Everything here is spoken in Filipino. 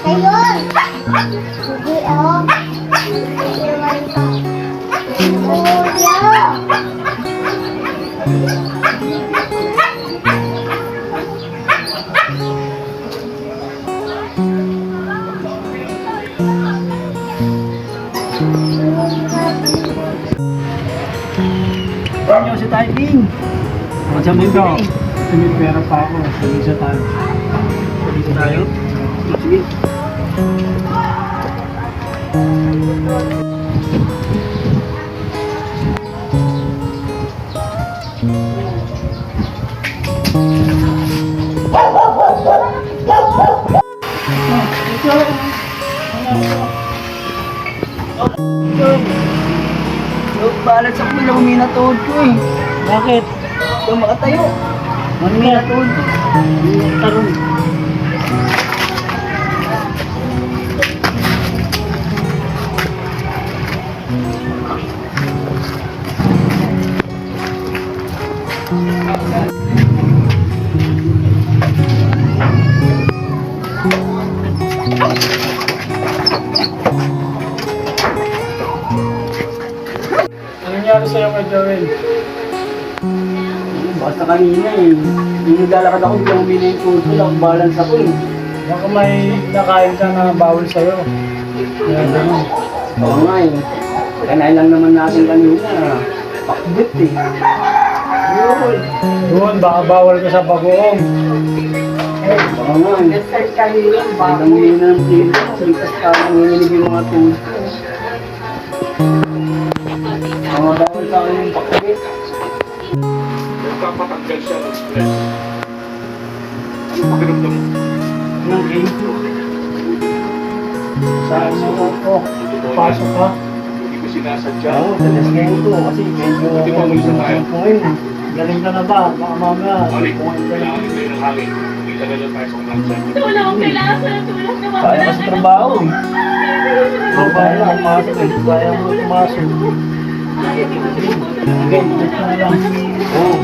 Ayun! Hindi, oh. Iwan ko. Kuya! Ayan nyo si typing. Sa dito. May pera pa ako. Sabi sa tayo. Dito tayo. Sige. Balat sa kulo, humina tuhod ko eh. Bakit? Kung makatayo. Humina tuhod. Tarong. Ano nangyari sa'yo kay Joel? Basta kanina eh. Yung naglalakad ako, biglang humina yung tuhod ko, balance ako eh. Baka may nakain ka na bawal sa'yo. Kaya gano'n. Oo nga eh. Kanain lang naman natin kanina. Pakbit eh. Yun. Doon, baka bawal ka sa bagoong. Oo nga eh. Ang humina ng tilo. Ligtas ka lang nanginig yung mga tuhod ko. Mga bawal sa akin yung pakbit. Nagpapatanggal siya ng stress. Ano pakiramdam mo? Ng game. Saan mo ako? Pasok ka? Hindi ko sinasadya. Oo, talas ngayon to. Kasi medyo Di ba umalis na tayo? ko ngayon eh. Galing ka na ba? Baka mamaya. Mali, kailangan nila ng hangin. Hindi talaga tayo sa kumangsa. Wala akong kailangan sa tulong na Kaya ka sa trabaho eh. Baka kaya pumasok eh. Kaya mo pumasok. Okay, just na lang. Oo.